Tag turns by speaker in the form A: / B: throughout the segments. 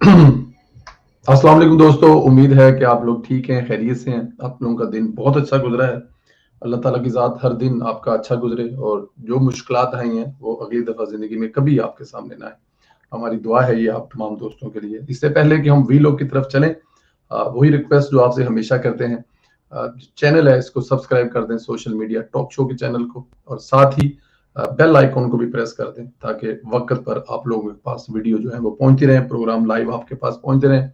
A: अस्सलाम वालेकुम दोस्तों, उम्मीद है कि आप लोग ठीक हैं, खैरियत से हैं। आप लोगों का दिन बहुत अच्छा गुजरा है। अल्लाह ताला की ज़ात हर दिन आपका अच्छा गुजरे और जो मुश्किलात आई हैं वो अगली दफ़ा ज़िंदगी में कभी आपके सामने ना आए। हमारी दुआ है ये आप तमाम दोस्तों के लिए। इससे पहले कि हम वीलॉग की तरफ चलें, वही रिक्वेस्ट जो आपसे हमेशा करते हैं, चैनल है इसको सब्सक्राइब कर दें, सोशल मीडिया टॉक शो के चैनल को, और साथ ही बेल आइकॉन को भी प्रेस कर दें ताकि वक्त पर आप लोगों के पास वीडियो जो है वो पहुंचती रहे, प्रोग्राम लाइव आपके पास पहुंचते रहें।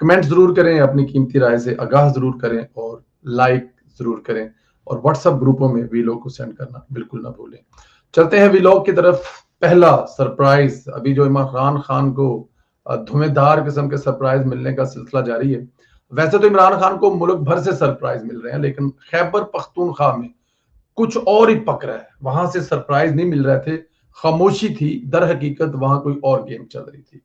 A: कमेंट जरूर करें, अपनी कीमती राय से आगाह जरूर करें और लाइक जरूर करें, और व्हाट्सएप ग्रुपों में वीलॉग को सेंड करना बिल्कुल ना भूलें। चलते हैं वीलॉग की तरफ। पहला सरप्राइज, अभी जो इमरान खान को धुएंधार किस्म के सरप्राइज मिलने का सिलसिला जारी है। वैसे तो इमरान खान को मुल्क भर से सरप्राइज मिल रहे हैं, लेकिन खैबर पख्तूनख्वा में कुछ और ही पक रहा है। वहां से सरप्राइज नहीं मिल रहे थे, खामोशी थी, दर हकीकत वहां कोई और गेम चल रही थी,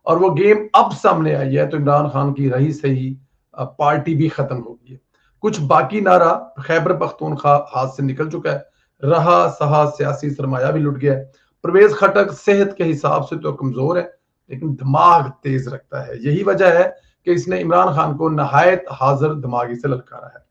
A: और वो गेम अब सामने आई है। तो इमरान खान की रही सही पार्टी भी खत्म हो गई है, कुछ बाकी ना रहा। खैबर पख्तूनख्वा हाथ से निकल चुका है, रहा सहा सियासी सरमाया भी लुट गया है। परवेज खटक सेहत के हिसाब से तो कमजोर है, लेकिन दिमाग तेज रखता है। यही वजह है कि इसने इमरान खान को नहायत हाजिर दिमागी से ललकारा है।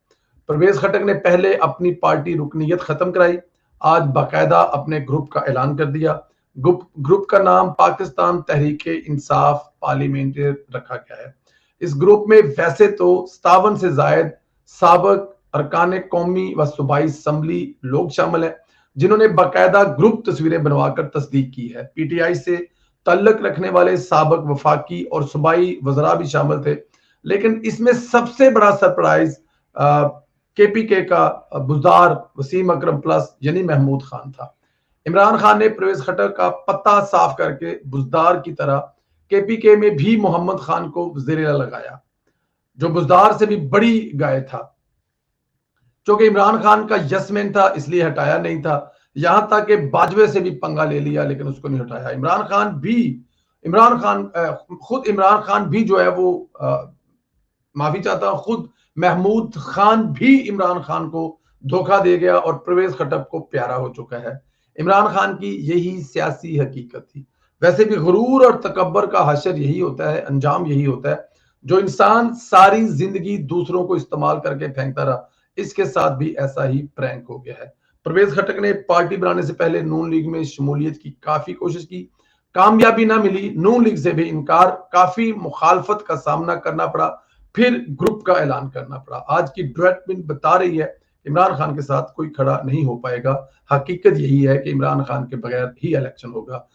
A: परवेज खटक ने पहले अपनी पार्टी रुकनीयत खत्म कराई, आज बाकायदा अपने ग्रुप का ऐलान कर दिया। ग्रुप का नाम पाकिस्तान तहरीक इंसाफ पार्लियामेंट रखा गया है। इस ग्रुप में वैसे तो 57 से जायद साबक अरकान कौमी व सूबाई असम्बली लोग शामिल हैं, जिन्होंने बाकायदा ग्रुप तस्वीरें बनवाकर तस्दीक की है। पीटीआई से तल्लक रखने वाले साबक वफाकी और सूबाई वज़रा भी शामिल थे, लेकिन इसमें सबसे बड़ा सरप्राइज केपीके का बुजदार वसीम अकरम प्लस यानी महमूद खान था। इमरान खान ने परवेज खटक का पत्ता साफ करके बुजदार की तरह केपीके में भी मोहम्मद खान को वज़ीर लगाया, जो बुजदार से भी बड़ी गाय था। क्योंकि इमरान खान का यसमैन था इसलिए हटाया नहीं था, यहां तक कि बाजवे से भी पंगा ले लिया लेकिन उसको नहीं हटाया। खुद इमरान खान भी जो है वो माफी चाहता हूं, खुद महमूद खान भी इमरान खान को धोखा दे गया और परवेज खटक को प्यारा हो चुका है। इमरान खान की यही सियासी हकीकत थी। वैसे भी गुरूर और तकब्बर का हशर यही होता है, अंजाम यही होता है। जो इंसान सारी जिंदगी दूसरों को इस्तेमाल करके फेंकता रहा, इसके साथ भी ऐसा ही प्रैंक हो गया है। परवेज खटक ने पार्टी बनाने से पहले नून लीग में शमूलियत की काफी कोशिश की, कामयाबी ना मिली। नून लीग से भी इनकार, काफी मुखालफत का सामना करना पड़ा, फिर ग्रुप का ऐलान करना पड़ा। आज की डेवलपमेंट बता रही है इमरान खान के साथ कोई खड़ा नहीं हो पाएगा। हकीकत यही है कि इमरान खान के बगैर ही इलेक्शन होगा।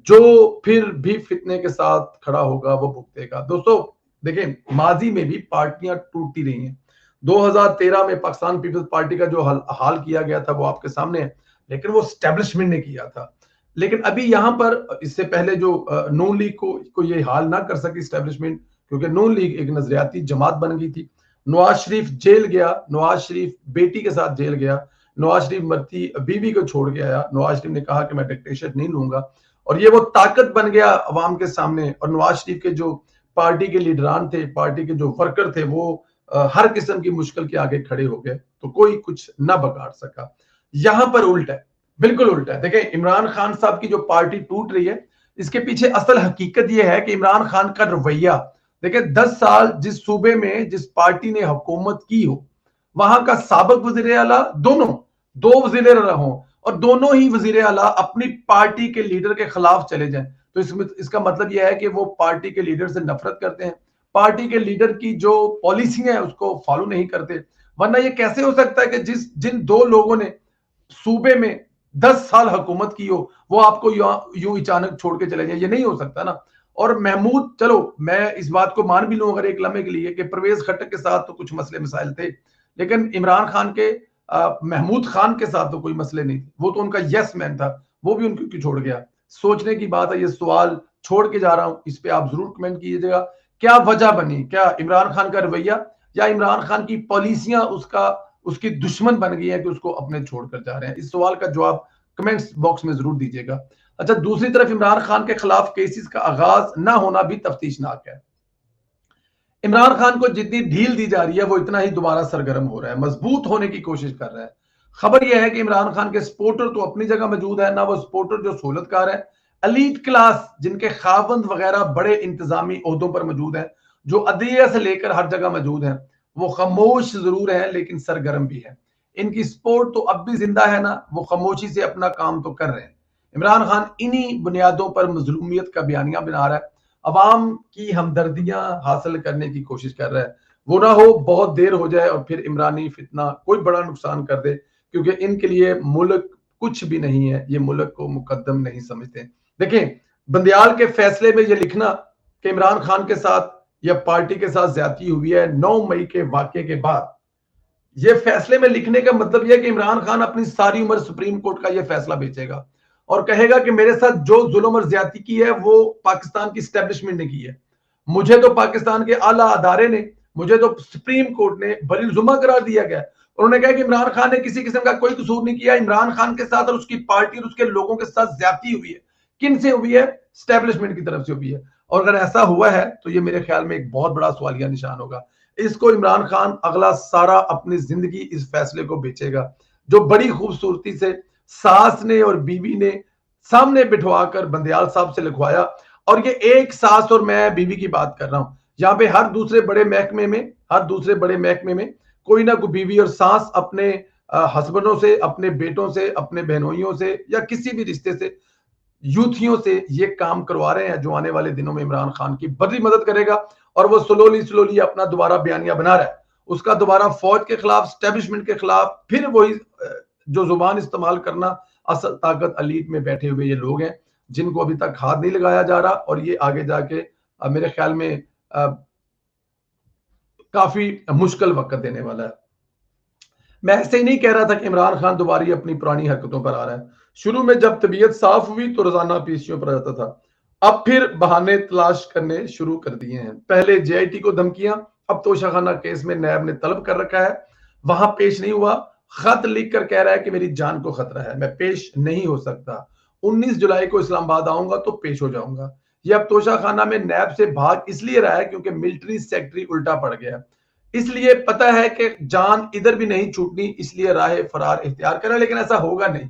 A: जो फिर भी फितने के साथ खड़ा होगा वो भुगतेगा। दोस्तों देखें, माजी में भी पार्टियां टूटती रही हैं। 2013 में पाकिस्तान पीपल्स पार्टी का जो हाल किया गया था वो आपके सामने है, लेकिन वो स्टैब्लिशमेंट ने किया था। लेकिन अभी यहां पर इससे पहले जो नून लीग को ये हाल ना कर सकी स्टैब्लिशमेंट, क्योंकि नून लीग एक नजरियाती जमात बन गई थी। नवाज शरीफ जेल गया, नवाज शरीफ बेटी के साथ जेल गया, नवाज शरीफ मरती बीवी को छोड़ के आया। नवाज शरीफ ने कहा कि मैं डिक्टेटरशिप नहीं लूंगा, और ये वो ताकत बन गया अवाम के सामने। और नवाज शरीफ के जो पार्टी के लीडरान थे, पार्टी के जो वर्कर थे, वो हर किस्म की मुश्किल के आगे खड़े हो गए, तो कोई कुछ ना बिगाड़ सका। यहां पर उल्टा है, बिल्कुल उल्टा है। देखें, इमरान खान साहब की जो पार्टी टूट रही है, इसके पीछे असल हकीकत यह है कि इमरान खान का रवैया। देखिए, 10 साल जिस सूबे में जिस पार्टी ने हुकूमत की हो, वहां का साबिक वजीर आला, दोनों दो वजीर आला हों और दोनों ही वजीर आला अपनी पार्टी के लीडर के खिलाफ चले जाएं, तो इसका मतलब यह है कि वो पार्टी के लीडर से नफरत करते हैं, पार्टी के लीडर की जो पॉलिसी है उसको फॉलो नहीं करते। वरना ये कैसे हो सकता है कि जिन दो लोगों ने सूबे में 10 साल हुकूमत की हो, वो आपको यूं अचानक छोड़ के चले जाए? ये नहीं हो सकता ना। और महमूद, चलो मैं इस बात को मान भी लूं अगर एक लम्हे के लिए कि परवेज खटक के साथ तो कुछ मसले मसाइल थे, लेकिन इमरान खान के महमूद खान के साथ तो कोई मसले नहीं थे। वो तो उनका यस मैन था, वो भी उनको क्यों छोड़ गया? सोचने की बात है। ये सवाल छोड़ के जा रहा हूं, इस पे आप जरूर कमेंट कीजिएगा। क्या वजह बनी? क्या इमरान खान का रवैया या इमरान खान की पॉलिसियां उसकी दुश्मन बन गई है कि उसको अपने छोड़कर जा रहे हैं? इस सवाल का जवाब कमेंट्स बॉक्स में जरूर दीजिएगा। अच्छा, दूसरी तरफ इमरान खान के खिलाफ केसेस का आगाज ना होना भी तफ्तीशनाक है। इमरान खान को जितनी ढील दी जा रही है वो इतना ही दोबारा सरगर्म हो रहा है, मजबूत होने की कोशिश कर रहा है। खबर यह है कि इमरान खान के सपोर्टर तो अपनी जगह मौजूद है, ना वो सपोर्टर जो सहूलतकार है। एलीट क्लास जिनके खावंद वगैरह बड़े इंतजामी ओहदों पर मौजूद हैं, जो अदलिया से लेकर हर जगह मौजूद हैं, वो खामोश जरूर है लेकिन सरगर्म भी है। इनकी सपोर्ट तो अब भी जिंदा है ना, वो खामोशी से अपना काम तो कर रहे हैं। इमरान खान इन्हीं बुनियादों पर मजलूमियत का बयानिया बना रहा है, अवाम की हमदर्दियां हासिल करने की कोशिश कर रहा है। वो ना हो बहुत देर हो जाए और फिर इमरानी फितना कोई बड़ा नुकसान कर दे, क्योंकि इनके लिए मुल्क कुछ भी नहीं है, ये मुल्क को मुकद्दम नहीं समझते। देखें, बंदियाल के फैसले में ये लिखना कि इमरान खान के साथ या पार्टी के साथ ज्यादती हुई है 9 मई के वाकये के बाद, ये फैसले में लिखने का मतलब यह कि इमरान खान अपनी सारी उम्र सुप्रीम कोर्ट का यह फैसला बेचेगा और कहेगा कि मेरे साथ जो जुल्म और ज्यादती की है वो पाकिस्तान की स्टैब्लिशमेंट ने की है, मुझे तो पाकिस्तान के आला अदारे ने, मुझे तो सुप्रीम कोर्ट ने बरीजुमा करार दिया गया। उन्होंने कहा कि इमरान खान ने किसी किस्म का कोई कसूर नहीं किया, इमरान खान के साथ और उसकी पार्टी और उसके लोगों के साथ ज्यादती हुई है। किन से हुई है? स्टैब्लिशमेंट की तरफ से हुई है। और अगर ऐसा हुआ है तो ये मेरे ख्याल में एक बहुत बड़ा सवालिया निशान होगा। इसको इमरान खान अगला सारा अपनी जिंदगी इस फैसले को बेचेगा, जो बड़ी खूबसूरती से सास ने और बीवी ने सामने बिठवाकर बंदियाल साहब से लिखवाया। और ये एक सास और मैं बीवी की बात कर रहा हूं, यहाँ पे हर दूसरे बड़े महकमे में कोई ना कोई बीवी और सास अपने हस्बैंडों से, अपने बेटों से, अपने बहनोइयों से या किसी भी रिश्ते से, यूथियों से ये काम करवा रहे हैं, जो आने वाले दिनों में इमरान खान की बड़ी मदद करेगा। और वो स्लोली अपना दोबारा बयानिया बना रहा है, उसका दोबारा फौज के खिलाफ, स्टैब्लिशमेंट के खिलाफ, फिर वही जो जुबान इस्तेमाल करना। असल ताकत एलीट में बैठे हुए ये लोग हैं जिनको अभी तक हाथ नहीं लगाया जा रहा, और ये आगे जाके मेरे ख्याल में काफी मुश्किल वक्त देने वाला है। मैं ऐसे ही नहीं कह रहा था कि इमरान खान दोबारा अपनी पुरानी हरकतों पर आ रहा है। शुरू में जब तबीयत साफ हुई तो रोजाना पीसीओ पर आता था, अब फिर बहाने तलाश करने शुरू कर दिए हैं। पहले जेआईटी को धमकियां, अब तोशाखाना केस में नैब ने तलब कर रखा है, वहां पेश नहीं हुआ। खत लिख कर कह रहा है कि मेरी जान को खतरा है, मैं पेश नहीं हो सकता। 19 जुलाई को इस्लामाबाद आऊंगा तो पेश हो जाऊंगा। ये अब तोशाखाना में नैब से भाग इसलिए रहा है क्योंकि मिलिट्री सेक्रेटरी उल्टा पड़ गया, इसलिए पता है कि जान इधर भी नहीं छूटनी, इसलिए राह फरार इख्तियार करें। लेकिन ऐसा होगा नहीं।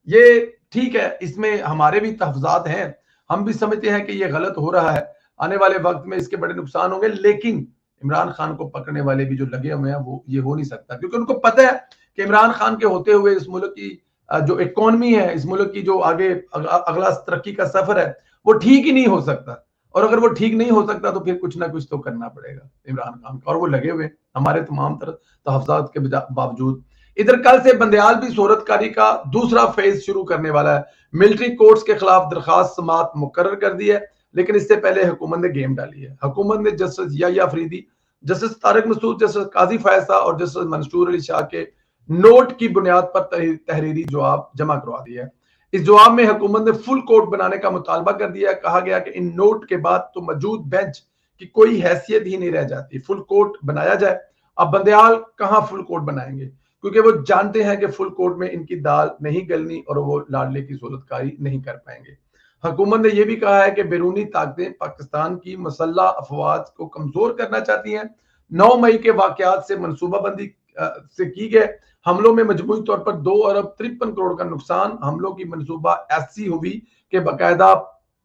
A: ये ठीक है, इसमें हमारे भी तहफ़्ज़ात हैं, हम भी समझते हैं कि ये गलत हो रहा है, आने वाले वक्त में इसके बड़े नुकसान होंगे। लेकिन इमरान खान को पकड़ने वाले भी जो लगे हुए हैं, वो ये हो नहीं सकता, क्योंकि उनको पता है कि इमरान खान के होते हुए इस मुल्क की जो इकोनॉमी है, इस मुल्क की जो आगे अगला तरक्की का सफर है, वो ठीक ही नहीं हो सकता। और अगर वो ठीक नहीं हो सकता तो फिर कुछ ना कुछ तो करना पड़ेगा इमरान खान का, और वो लगे हुए हमारे तमाम तरह तहफ़्ज़ात के बावजूद। इधर कल से बंदियाल भी सूरतकारी का दूसरा फेज शुरू करने वाला है। मिलिट्री कोर्ट्स के खिलाफ दरखास्त समात मुकर्रर कर दी है, लेकिन इससे पहले हुकूमत ने गेम डाली है। हुकूमत ने justice Yahya Afridi, justice Tariq Masood, justice Qazi फैसा और जस्टिस मंसूर अली शाह के नोट की बुनियाद पर तहरीरी जवाब जमा करवा दिया है। इस जवाब में हुकूमत ने फुल कोर्ट बनाने का मुतालबा कर दिया है। कहा गया कि इन नोट के बाद तो मौजूद बेंच की कोई हैसियत ही नहीं रह जाती, फुल कोर्ट बनाया जाए। अब बंदियाल कहां फुल कोर्ट बनाएंगे, क्योंकि वो जानते हैं कि फुल कोर्ट में इनकी दाल नहीं गलनी और वो लाडले की सूरतकारी नहीं कर पाएंगे। हुकूमत ने यह भी कहा है कि बैरूनी ताकतें पाकिस्तान की मसल्ला अफवाज को कमजोर करना चाहती हैं। 9 मई के वाकयात से मनसूबाबंदी से की गए हमलों में मजमूई तौर पर 2 अरब 53 करोड़ का नुकसान। हमलों की मनसूबा ऐसी हुई कि बाकायदा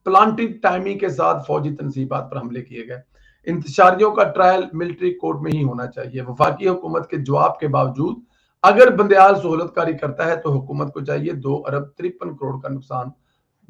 A: प्लांटेड टाइमिंग के साथ फौजी तनसीबात पर हमले किए गए। इंतशारियों का ट्रायल मिलिट्री कोर्ट में ही होना चाहिए। वफाकी हुकूमत के जवाब के बावजूद अगर बंदियाल सहूलतकारी करता है तो हुकूमत को चाहिए 2 अरब 53 करोड़ का नुकसान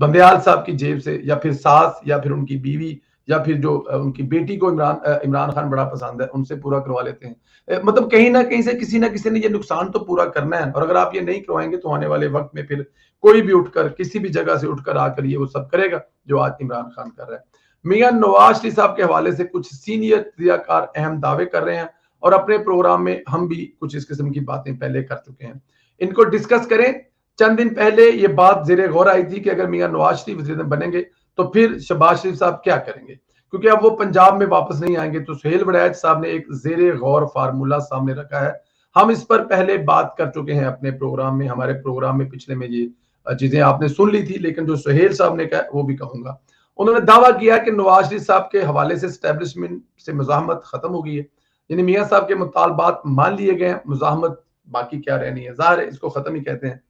A: बंदियाल साहब की जेब से, या फिर सास, या फिर उनकी बीवी, या फिर जो उनकी बेटी को इमरान खान बड़ा पसंद है, उनसे पूरा करवा लेते हैं। मतलब कहीं ना कहीं से किसी ना किसी ने ये नुकसान तो पूरा करना है, और अगर आप ये नहीं करवाएंगे तो आने वाले वक्त में फिर कोई भी उठकर किसी भी जगह से उठकर आकर ये वो सब करेगा जो आज इमरान खान कर रहा है। मियां नवाज शरीफ साहब के हवाले से कुछ सीनियर तजज़ियाकार अहम दावे कर रहे हैं, और अपने प्रोग्राम में हम भी कुछ इस किस्म की बातें पहले कर चुके हैं, इनको डिस्कस करें। चंद दिन पहले ये बात जेरे गौर आई थी कि अगर मियां नवाज शरीफ वज़ीर बनेंगे तो फिर शहबाज शरीफ साहब क्या करेंगे, क्योंकि अब वो पंजाब में वापस नहीं आएंगे। तो सुहेल वड़ैच साहब ने एक जेरे गौर फार्मूला सामने रखा है। हम इस पर पहले बात कर चुके हैं अपने प्रोग्राम में, हमारे प्रोग्राम में पिछले में ये चीजें आपने सुन ली थी, लेकिन जो सुहेल साहब ने कहा वो भी कहूंगा। उन्होंने दावा किया कि नवाज शरीफ साहब के हवाले से एस्टेब्लिशमेंट से मुजाहमत खत्म हो गई है, यानी मियां साहब के मुतालबात मान लिए गए हैं, मुजाहमत बाकी क्या रहनी है, जाहिर है इसको खत्म ही कहते हैं।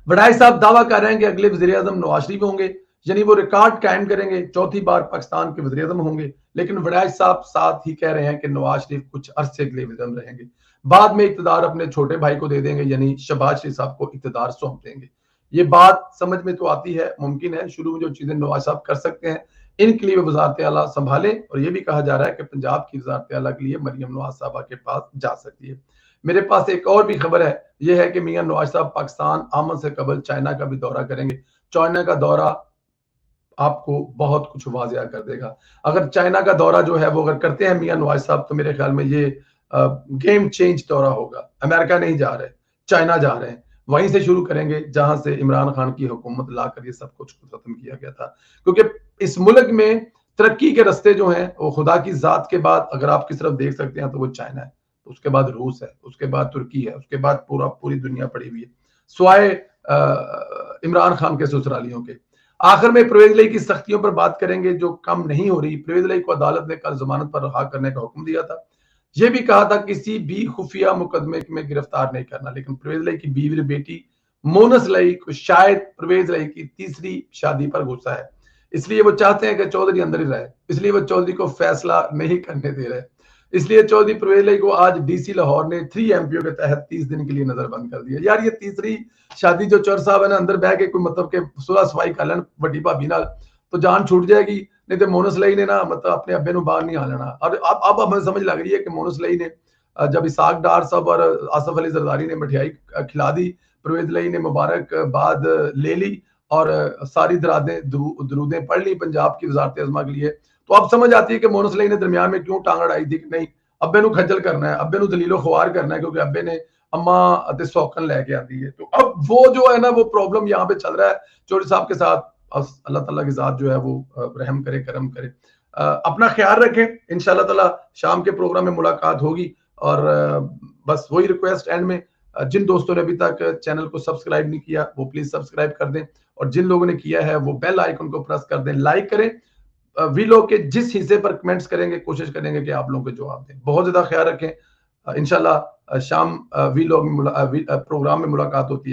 A: वडाई साहब दावा कर रहे हैं कि अगले वज़ीर-ए-आज़म नवाज शरीफ होंगे, यानी वो रिकॉर्ड कायम करेंगे, चौथी बार पाकिस्तान के वज़ीर-ए-आज़म होंगे। लेकिन वडाई साहब साथ ही कह रहे हैं कि नवाज शरीफ कुछ अरसे के लिए वज़ीर-ए-आज़म रहेंगे, बाद में इक़्तिदार अपने छोटे भाई को दे देंगे, यानी शहबाज शरीफ साहब को इक़्तिदार सौंप देंगे। ये बात समझ में तो आती है, मुमकिन है शुरू में जो चीजें नवाज साहब कर सकते हैं इनके लिए वजारत आला संभालें, और ये भी कहा जा रहा है कि पंजाब की वजारत आला के लिए मरियम नवाज साहबा के पास जा सकती है। मेरे पास एक और भी खबर है, यह है कि मियां नवाज साहब पाकिस्तान आमद से कबल चाइना का भी दौरा करेंगे। चाइना का दौरा आपको बहुत कुछ वाजिया कर देगा। अगर चाइना का दौरा जो है वो अगर करते हैं मियां नवाज साहब, तो मेरे ख्याल में ये गेम चेंज दौरा होगा। अमेरिका नहीं जा रहे, चाइना जा रहे हैं, वहीं से शुरू करेंगे जहां से इमरान खान की हुकूमत लाकर ये सब कुछ खत्म किया गया था। क्योंकि इस मुल्क में तरक्की के रास्ते जो हैं वो खुदा की जात के बाद अगर आप किस तरफ देख सकते हैं तो वो चाइना है, उसके बाद रूस है, उसके बाद तुर्की है, उसके बाद पूरी दुनिया पड़ी हुई है, स्वाय इमरान खान के ससुरालियों के। आखिर में परवेज लाई की सख्तियों पर बात करेंगे जो कम नहीं हो रही। परवेज लाई को अदालत ने कल जमानत पर रहा करने का हुक्म दिया था। यह भी कहा था किसी भी खुफिया मुकदमे में गिरफ्तार नहीं करना, लेकिन परवेज लाई की बीवी बेटी मोनस लाई को शायद परवेज लाई की तीसरी शादी पर गुस्सा है, इसलिए वो चाहते हैं कि चौधरी अंदर ही रहे, इसलिए वो चौधरी को फैसला नहीं करने दे रहे। इसलिए चौधरी परवेज लाई को आज डीसी लाहौर ने 3 एमपीओ के तहत 30 दिन के लिए नजरबंद कर दिया। यार ये तीसरी शादी जो चौर साहब है ना अंदर बह के कोई मतलब के सुलह सफाई कर लेन बड़ी भाभी नाल तो जान छूट जाएगी, नहीं तो मोनस लाई ने ना मतलब अपने अब्बे ਨੂੰ बाहर नहीं आ लेना। और अब हमें समझ लग रही है कि मोनस लाई ने जब इसाक डार साहब और आसफ अली जरदारी ने मिठाई खिला दी, परवेज लाई ने मुबारकबाद ले ली और सारी दरूदें पढ़ ली पंजाब की वजारत अज़मा के लिए। तो अब समझ आती है कि मोनस लाई ने दरमियान में क्यों टांग अड़ाई थी कि नहीं अब्बे ਨੂੰ खज्जल करना है, अब्बे ਨੂੰ दलीलो ख्वार करना है, क्योंकि अब्बे ने अम्मा ते सौकन लेके आती है। तो अब वो जो है ना वो प्रॉब्लम यहाँ पे चल रहा है चौधरी साहब के साथ। अल्लाह ताला की जात जो है वो रहम करे, करम करे। अपना ख्याल रखें, इंशाल्लाह ताला शाम के प्रोग्राम में मुलाकात होगी। और बस वही रिक्वेस्ट एंड में, जिन दोस्तों ने अभी तक चैनल को सब्सक्राइब नहीं किया वो प्लीज सब्सक्राइब कर दें, और जिन लोगों ने किया है वो बेल आइकन को प्रेस कर दें, लाइक करें। वीलॉग के जिस हिस्से पर कमेंट्स करेंगे कोशिश करेंगे कि आप लोगों को जवाब दें। बहुत ज्यादा ख्याल रखें। इंशाल्लाह शाम वीलॉग में प्रोग्राम में मुलाकात होती है।